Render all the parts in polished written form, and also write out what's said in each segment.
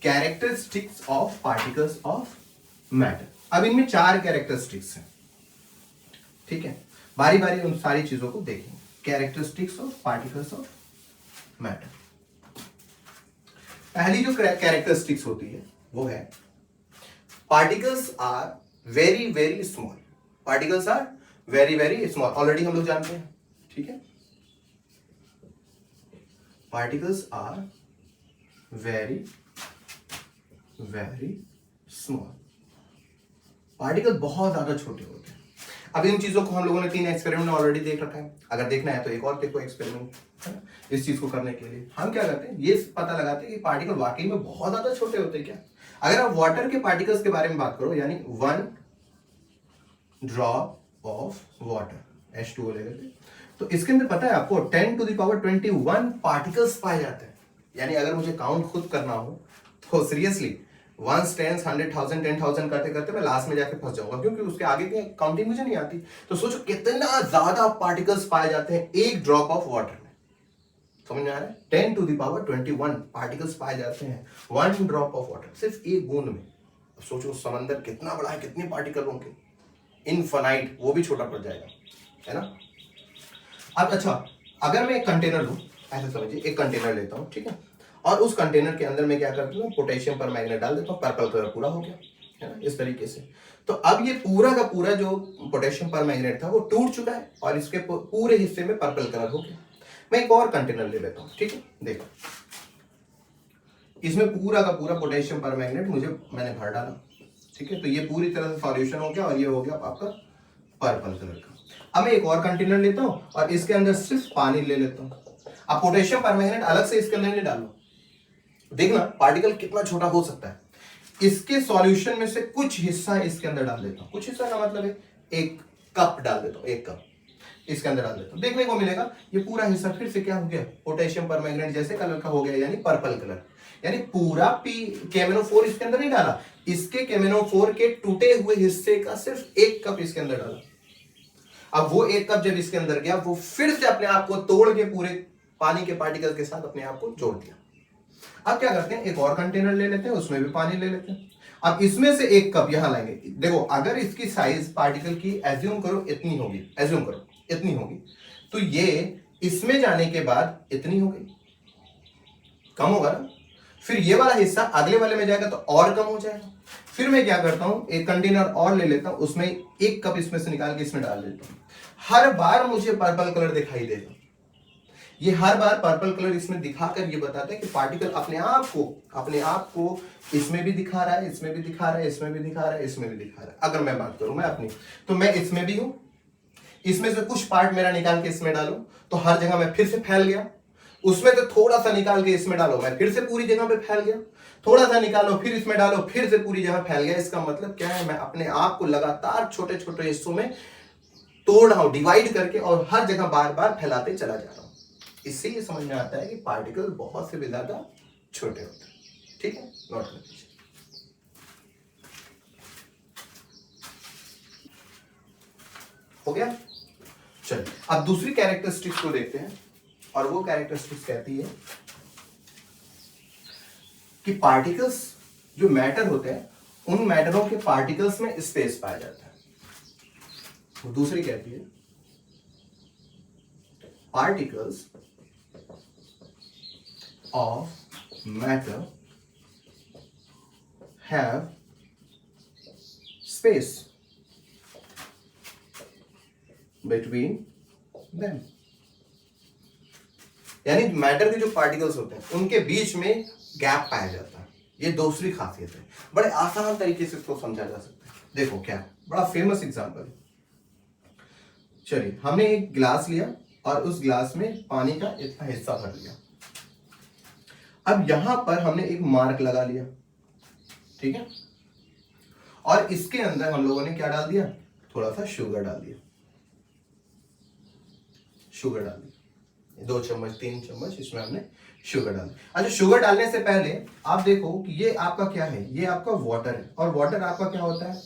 Characteristics of particles of matter. अब इनमें 4 characteristics हैं, ठीक है, बारी बारी उन सारी चीजों को देखेंगे। Characteristics of particles of matter. पहली जो कैरेक्टरिस्टिक्स होती है वो है particles are very very small. Particles are very very small, already हम लोग जानते हैं, ठीक है। Particles are very very small, particle बहुत ज्यादा छोटे होते हैं। अब इन चीजों को हम लोगों ने 3 एक्सपेरिमेंट में ऑलरेडी देख रखा है, अगर देखना है तो एक और देखो एक्सपेरिमेंट, है ना। इस चीज को करने के लिए हम क्या करते हैं, ये पता लगाते हैं कि पार्टिकल वाकई में बहुत ज्यादा छोटे होते हैं क्या। अगर आप वाटर के पार्टिकल्स के बारे में बात करो, यानी 1 ड्रॉप ऑफ वाटर H2O ले लेते, तो इसके अंदर पता है आपको 10⁻21 पार्टिकल्स पाए जाते हैं। यानी अगर मुझे काउंट खुद करना हो तो सीरियसली 1 10 100,000 10,000 करते करते मैं लास्ट में जाके फंस जाऊंगा, क्योंकि उसके आगे की काउंटिंग मुझे नहीं आती। तो सोचो कितना ज्यादा पार्टिकल्स पाए जाते हैं एक ड्रॉप ऑफ वाटर में। समझ में आ रहा है? 10⁻21 पार्टिकल्स पाए जाते हैं 1 ड्रॉप ऑफ वाटर, सिर्फ एक बूंद में। अब सोचो समंदर कितना बड़ा है, कितने पार्टिकल होंगे, इनफाइनाइट, वो भी छोटा पड़ जाएगा, है ना। अब अच्छा, अगर मैं एक कंटेनर लूं, ऐसे समझिए एक कंटेनर लेता हूं, ठीक है, और उस कंटेनर के अंदर मैं क्या करता हूँ, पोटेशियम परमैंगनेट डाल देता हूँ, पर्पल कलर पूरा हो गया, है ना, इस तरीके से। तो अब ये पूरा का पूरा जो पोटेशियम परमैंगनेट था वो टूट चुका है और इसके पूरे हिस्से में पर्पल कलर हो गया। मैं एक और कंटेनर ले लेता हूँ, ठीक है, देखो इसमें पूरा का पूरा पोटेशियम परमैंगनेट मैंने भर डाला, ठीक है, तो ये पूरी तरह से सॉल्यूशन हो गया और ये हो गया आपका पर्पल कलर का। अब मैं एक और कंटेनर लेता हूँ और इसके अंदर सिर्फ पानी ले लेता हूँ। अब पोटेशियम परमैंगनेट अलग से इसके अंदर नहीं डालो, देखना पार्टिकल कितना छोटा हो सकता है। इसके सॉल्यूशन में से कुछ हिस्सा इसके अंदर डाल देता हूं, कुछ हिस्सा का मतलब है एक कप डाल देता हूं, एक कप इसके अंदर डाल देता हूं, देखने को मिलेगा ये पूरा हिस्सा फिर से क्या हो गया, पोटेशियम परमैंगनेट जैसे कलर का हो गया, यानी पर्पल कलर। यानी पूरा KMnO4 इसके अंदर नहीं डाला, इसके KMnO4 के टूटे हुए हिस्से का सिर्फ एक कप इसके अंदर डाला। अब वो एक कप जब इसके अंदर गया, वो फिर से अपने आप को तोड़ के पूरे पानी के पार्टिकल के साथ अपने आप को जोड़ दिया। अब क्या करते हैं, एक और कंटेनर ले लेते हैं, उसमें भी पानी ले लेते हैं। अब इसमें से एक कप यहां लाएंगे, देखो अगर इसकी साइज पार्टिकल की एज्यूम करो इतनी होगी, एज्यूम करो इतनी होगी, तो ये इसमें जाने के बाद इतनी हो गई, कम होगा ना। फिर ये वाला हिस्सा अगले वाले में जाएगा तो और कम हो जाएगा। फिर मैं क्या करता हूं, एक कंटेनर और ले लेता हूं, उसमें एक कप इसमें से निकाल के इसमें डाल देता हूं। हर बार मुझे पर्पल कलर दिखाई देगा, ये हर बार पर्पल कलर इसमें दिखाकर ये बताता है कि पार्टिकल अपने आप को इसमें भी दिखा रहा है, इसमें भी दिखा रहा है, इसमें भी दिखा रहा है, इसमें भी दिखा रहा है। अगर मैं बात करूं मैं अपनी, तो मैं इसमें भी हूं, इसमें से कुछ पार्ट मेरा निकाल के इसमें डालूं तो हर जगह मैं फिर से फैल गया, उसमें से थोड़ा सा निकाल के इसमें डालो मैं फिर से पूरी जगह पे फैल गया, थोड़ा सा निकालो फिर इसमें डालो फिर से पूरी जगह फैल गया। इसका मतलब क्या है, मैं अपने आप को लगातार छोटे छोटे हिस्सों में तोड़ रहा हूं, डिवाइड करके, और हर जगह बार बार फैलाते चला जा रहा हूं। इससे ये समझ में आता है कि पार्टिकल बहुत से भी ज्यादा छोटे होते हैं, ठीक है, नोट कर लीजिए। हो गया। चलिए अब दूसरी कैरेक्टरिस्टिक्स को देखते हैं, और वो कैरेक्टरिस्टिक्स कहती है कि पार्टिकल्स जो मैटर होते हैं, उन मैटरों के पार्टिकल्स में स्पेस पाया जाता है। वो दूसरी कहती है particles of matter have space between them। यानी मैटर के जो पार्टिकल्स होते हैं उनके बीच में गैप पाया जाता है। ये दूसरी खासियत है, बड़े आसान तरीके से इसको समझा जा सकता है। देखो क्या बड़ा फेमस एग्जांपल है। चलिए हमने एक ग्लास लिया और उस ग्लास में पानी का इतना हिस्सा भर लिया। अब यहां पर हमने एक मार्क लगा लिया, ठीक है, और इसके अंदर हम लोगों ने क्या डाल दिया, थोड़ा सा शुगर डाल दिया, शुगर डाल दी 2 चम्मच 3 चम्मच इसमें हमने शुगर डाल दिया। अच्छा, शुगर डालने से पहले आप देखो कि ये आपका क्या है, ये आपका वाटर है, और वाटर आपका क्या होता है,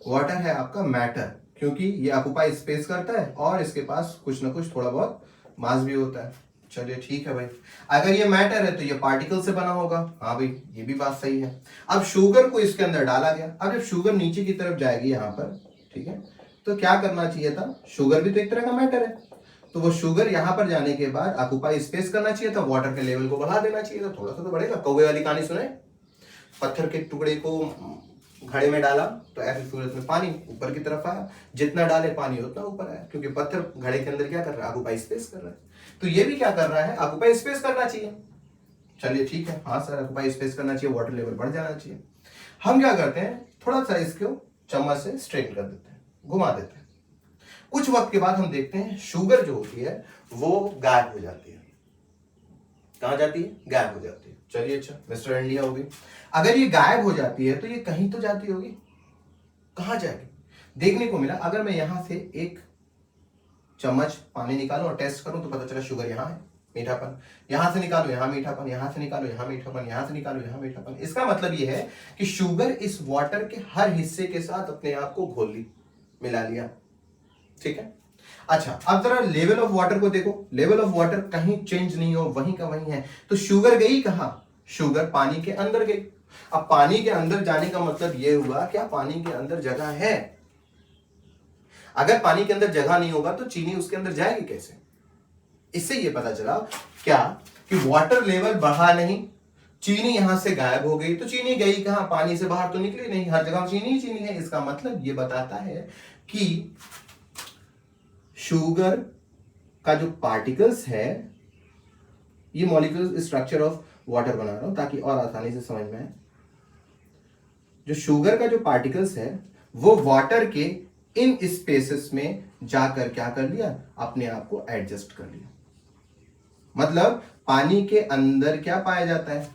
वाटर है आपका मैटर, क्योंकि ये ऑक्यूपाई स्पेस करता है और इसके पास कुछ ना कुछ थोड़ा बहुत मास भी होता है, चलिए ठीक है भाई। अगर ये मैटर है तो ये पार्टिकल से बना होगा, हाँ भाई ये भी बात सही है। अब शुगर को इसके अंदर डाला गया, अब जब शुगर नीचे की तरफ जाएगी यहाँ पर, ठीक है, तो क्या करना चाहिए था, शुगर भी तो एक तरह का मैटर है, तो वो शुगर यहाँ पर जाने के बाद ऑक्यूपाई स्पेस करना चाहिए था, वाटर के लेवल को बढ़ा देना चाहिए था, थोड़ा सा तो बढ़ेगा। कौवे वाली कहानी सुने, पत्थर के टुकड़े को घड़े में डाला तो ऐसी सूरत में पानी ऊपर की तरफ आया, जितना डाले पानी उतना ऊपर आया, क्योंकि पत्थर घड़े के अंदर क्या कर रहा है, ऑक्यूपाई स्पेस कर रहा है। तो ये भी क्या कर रहा है, ऑक्यूपाई स्पेस करना चाहिए। चलिए ठीक है, हाँ सर ऑक्यूपाई स्पेस करना चाहिए, वाटर लेवल बढ़ जाना चाहिए। हम क्या करते हैं, थोड़ा सा इसको चम्मच से स्ट्रेट कर देते हैं, घुमा देते हैं। कुछ वक्त के बाद हम देखते हैं शुगर जो होती है वो गायब हो जाती है। कहां जाती है, गायब हो जाती है। चलिए अच्छा, मिस्टर इंडिया होगी, अगर ये गायब हो जाती है तो ये कहीं तो जाती होगी, कहां जाएगी, देखने को मिला। अगर मैं यहां से एक चम्मच पानी निकालूं और टेस्ट करूं तो पता चला शुगर यहां है, मीठापन, यहां से निकालो यहां मीठापन, यहां से निकालो यहां मीठापन, यहां से निकालो यहां मीठापन। इसका मतलब ये है कि शुगर इस वाटर के हर हिस्से के साथ अपने आप को घोल ली, मिला लिया, ठीक है। अच्छा अब जरा लेवल ऑफ वाटर को देखो, लेवल ऑफ वाटर कहीं चेंज नहीं हो, वहीं का वहीं है। तो शुगर गई कहां, शुगर पानी के अंदर गई। अब पानी के अंदर जाने का मतलब यह हुआ क्या पानी के अंदर जगह है, अगर पानी के अंदर जगह नहीं होगा तो चीनी उसके अंदर जाएगी कैसे। इससे यह पता चला क्या कि वाटर लेवल बढ़ा नहीं, चीनी यहां से गायब हो गई, तो चीनी गई कहां, पानी से बाहर तो निकली नहीं, हर जगह चीनी ही चीनी है। इसका मतलब यह बताता है कि शुगर का जो पार्टिकल्स है, ये मॉलिक्यूल स्ट्रक्चर ऑफ वाटर बना रहा हूं ताकि और आसानी से समझ में आए। जो शुगर का जो पार्टिकल्स है वो वाटर के इन स्पेसेस में जाकर क्या कर लिया, अपने आप को एडजस्ट कर लिया। मतलब पानी के अंदर क्या पाया जाता है,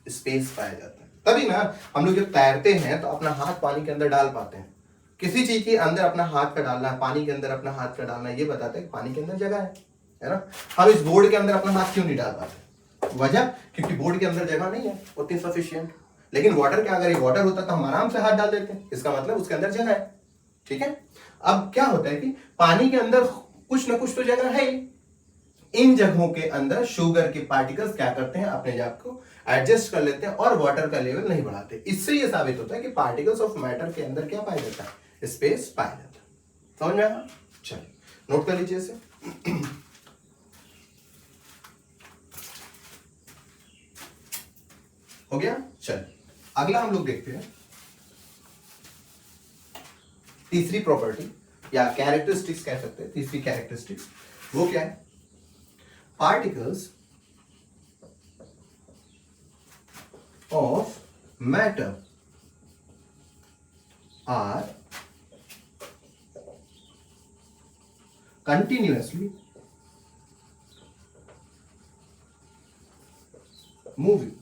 स्पेस पाया जाता है। तभी ना हम लोग जब तैरते हैं तो अपना हाथ पानी के अंदर डाल पाते हैं। किसी चीज के अंदर अपना हाथ का डालना, पानी के अंदर अपना हाथ का डालना, ये बताता है कि पानी के अंदर जगह है ना। हम इस बोर्ड के अंदर अपना हाथ क्यों नहीं डाल पाते, वजह क्योंकि बोर्ड के अंदर जगह नहीं है उतनी सफिशिएंट। लेकिन वाटर के, अगर ये वाटर होता तो हम आराम से हाथ डाल देते हैं, इसका मतलब उसके अंदर जगह है, ठीक है। अब क्या होता है कि पानी के अंदर कुछ ना कुछ तो जगह है, इन जगहों के अंदर शुगर के पार्टिकल्स क्या करते हैं, अपने आप को एडजस्ट कर लेते हैं और वाटर का लेवल नहीं बढ़ाते। इससे यह साबित होता है कि पार्टिकल्स ऑफ मैटर के अंदर क्या पाया जाता है, स्पेस पाया जाता है। समझ में आया, चलिए नोट कर लीजिए इसे। हो गया। चलिए अगला हम लोग देखते हैं तीसरी प्रॉपर्टी या कैरेक्टरिस्टिक्स कह सकते हैं, तीसरी कैरेक्टरिस्टिक्स वो क्या है, particles of matter are continuously moving।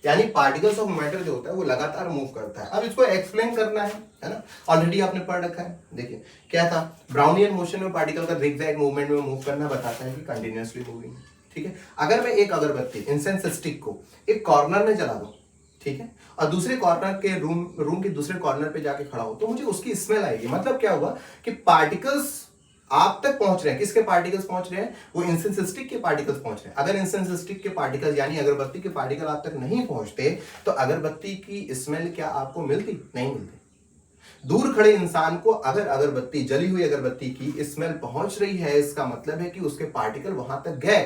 यानी पार्टिकल्स ऑफ मैटर जो होता है वो लगातार मूव करता है। अब इसको एक्सप्लेन करना है ना, ऑलरेडी आपने पढ़ रखा है। देखिए क्या था, ब्राउनियन मोशन में पार्टिकल का zigzag मूवमेंट में मूव करना बताता है कि कंटिन्यूअसली मूविंग, ठीक है। अगर मैं एक अगरबत्ती इंसेंस स्टिक को एक कॉर्नर में जला दूं, ठीक है, और दूसरे कॉर्नर के रूम के दूसरे कॉर्नर पे जाके खड़ा हो तो मुझे उसकी स्मेल आएगी। मतलब क्या हुआ कि पार्टिकल्स आप तक पहुंच रहे हैं, किसके पार्टिकल्स पहुंच रहे हैं, वो इंसेंस स्टिक के पार्टिकल्स पहुंच रहे हैं। अगर इंसेंस स्टिक के पार्टिकल्स यानी अगरबत्ती के पार्टिकल आप तक नहीं पहुंचते तो अगरबत्ती की स्मेल क्या आपको मिलती, नहीं मिलती। दूर खड़े इंसान को अगर अगरबत्ती, जली हुई अगरबत्ती की स्मेल पहुंच रही है, इसका मतलब है कि उसके पार्टिकल वहां तक गए।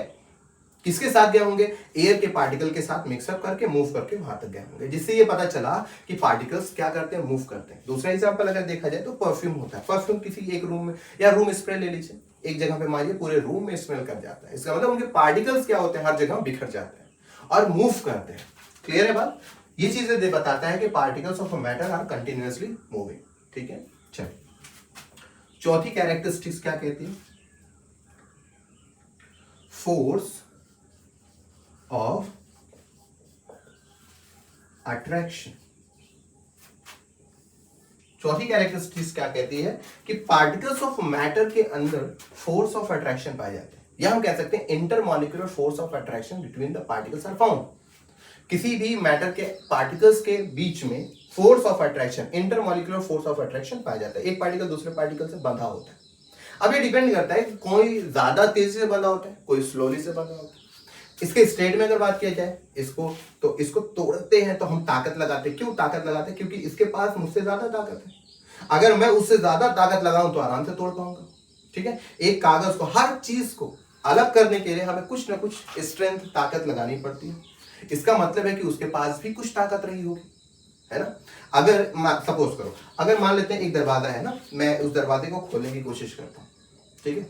किसके साथ गए होंगे, एयर के पार्टिकल के साथ मिक्सअप करके मूव करके वहां तक गए होंगे, जिससे ये पता चला कि पार्टिकल्स क्या करते हैं, मूव करते हैं। दूसरा एग्जांपल अगर देखा जाए तो परफ्यूम होता है, परफ्यूम किसी एक रूम में या रूम स्प्रे ले लीजिए, एक जगह पे मारिए पूरे रूम में स्मेल कर जाता है। इसका मतलब उनके पार्टिकल्स क्या होते हैं, हर जगह बिखर जाते हैं और मूव करते हैं। क्लियर है बात, ये चीजें बताता है कि particles of matter are continuously moving, ठीक है। चलिए चौथी कैरेक्टरिस्टिक्स क्या कहती है, फोर्स ऑफ अट्रैक्शन। चौथी कैरेक्टरिस्टिक्स क्या कहती है कि पार्टिकल्स ऑफ मैटर के अंदर फोर्स ऑफ अट्रैक्शन पाए जाते हैं, या हम कह सकते हैं intermolecular force of attraction between the particles are found. किसी भी मैटर के पार्टिकल्स के बीच में force of attraction, intermolecular force of attraction पाया जाता है। एक पार्टिकल दूसरे पार्टिकल से बंधा होता है। अब ये डिपेंड करता है कि कोई ज्यादा तेजी से बंधा होता है, कोई स्लोली से बंधा होता है। इसके स्टेट में अगर बात किया जाए इसको, तो इसको तोड़ते हैं तो हम ताकत लगाते हैं। क्यों ताकत लगाते हैं? क्योंकि इसके पास मुझसे ज्यादा ताकत है। अगर मैं उससे ज्यादा ताकत लगाऊं तो आराम से तोड़ पाऊंगा। ठीक है, एक कागज को, हर चीज को अलग करने के लिए हमें कुछ ना कुछ स्ट्रेंथ, ताकत लगानी पड़ती है। इसका मतलब है कि उसके पास भी कुछ ताकत रही होगी, है ना। अगर सपोज करो, अगर मान लेते हैं एक दरवाजा है ना, मैं उस दरवाजे को खोलने की कोशिश करता हूँ, ठीक है।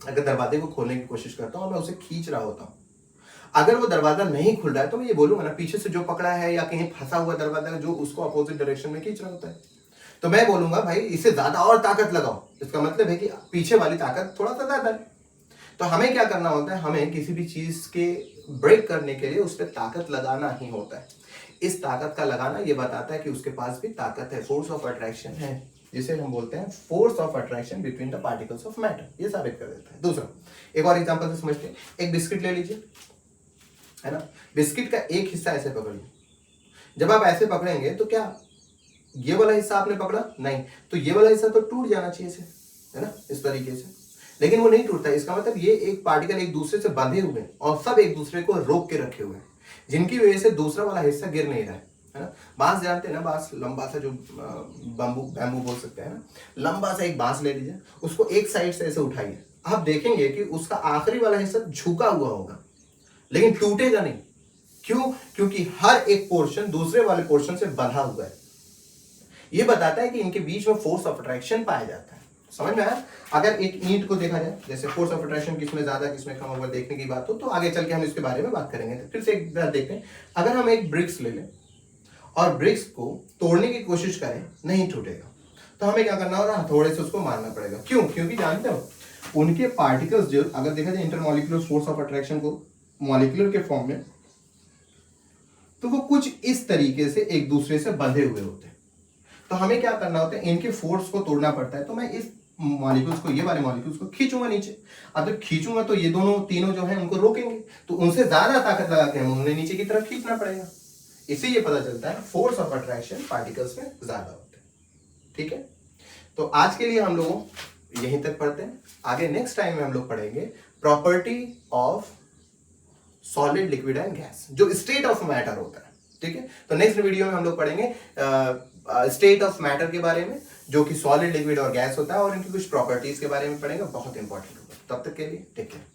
अगर दरवाजे को खोलने की कोशिश करता हूँ, मैं उसे खींच रहा होता हूँ, अगर वो दरवाजा नहीं खुल रहा है तो मैं ये बोलूंगा ना, पीछे से जो पकड़ा है या कहीं फंसा हुआ दरवाजा जो उसको अपोजिट डायरेक्शन में खींच रहा होता है, तो मैं बोलूंगा भाई इससे ज्यादा और ताकत लगाओ। इसका मतलब है कि पीछे वाली ताकत थोड़ा सा ज्यादा है। तो हमें क्या करना होता है, हमें किसी भी चीज के ब्रेक करने के लिए उस पर ताकत लगाना ही होता है। इस ताकत का लगाना ये बताता है कि उसके पास भी ताकत है, फोर्स ऑफ अट्रैक्शन है, जिसे हम बोलते हैं force of attraction between the particles of matter. ये साबित कर देता है। दूसरा, एक और एग्जांपल से समझते हैं। एक बिस्किट ले लीजिए, है ना। बिस्किट का एक हिस्सा ऐसे पकड़िए। जब आप ऐसे पकड़ेंगे तो क्या ये वाला हिस्सा आपने पकड़ा? नहीं, तो ये वाला हिस्सा तो टूट जाना चाहिए से, है ना, इस तरीके से। लेकिन वो नहीं टूटता। इसका मतलब ये एक पार्टिकल एक दूसरे से बंधे हुए हैं और सब एक दूसरे को रोक के रखे हुए हैं, जिनकी वजह से दूसरा वाला हिस्सा गिर नहीं रहा है ना। बांस जानते हैं ना, बांस लंबा सा जो बैम्बू बोल सकते हैं ना, लंबा सा एक बांस ले लीजिए, उसको एक साइड से ऐसे उठाइए, आप देखेंगे कि उसका आखिरी वाला हिस्सा झुका हुआ होगा लेकिन टूटेगा नहीं। क्यों? क्योंकि हर एक पोर्शन दूसरे वाले पोर्शन से बंधा हुआ है। ये बताता है कि इनके बीच में फोर्स ऑफ अट्रैक्शन पाया जाता है। समझ में आया? अगर एक ईंट को देखा जाए, जैसे फोर्स ऑफ अट्रैक्शन किसमें ज्यादा किसमें कम होगा देखने की बात हो, तो आगे चल के हम इसके बारे में बात करेंगे। तो फिर से एक बार देखते हैं। अगर हम एक ब्रिक्स ले लें और ब्रिक्स को तोड़ने की कोशिश करें, नहीं टूटेगा, तो हमें क्या करना होगा? थोड़े से उसको मारना पड़ेगा। क्यों? क्योंकि जानते हो उनके पार्टिकल्स जो, अगर देखा जाए इंटरमॉलिक्यूलर फोर्स ऑफ अट्रैक्शन को मॉलिक्यूलर के फॉर्म में, तो वो कुछ इस तरीके से एक दूसरे से बंधे हुए होते हैं। तो हमें क्या करना होता है? इनके फोर्स को तोड़ना पड़ता है। तो मैं इस मॉलिक्यूल्स को, ये वाले मॉलिक्यूल्स को खींचूंगा नीचे। अब जब खींचूंगा तो ये दोनों तीनों जो है उनको रोकेंगे, तो उनसे ज्यादा ताकत लगा के हमें उन्हें नीचे की तरफ खींचना पड़ेगा। इससे ये पता चलता है फोर्स ऑफ अट्रैक्शन पार्टिकल्स में ज्यादा होते हैं। ठीक है, तो आज के लिए हम लोग यहीं तक पढ़ते हैं। आगे नेक्स्ट टाइम में हम लोग पढ़ेंगे property of solid, liquid and gas, जो स्टेट ऑफ मैटर होता है। ठीक है, तो नेक्स्ट वीडियो में हम लोग पढ़ेंगे स्टेट ऑफ मैटर के बारे में, जो कि सॉलिड, लिक्विड और गैस होता है, और इनकी कुछ प्रॉपर्टीज के बारे में पढ़ेंगे। बहुत इंपॉर्टेंट होगा। तब तक के लिए टेक केयर।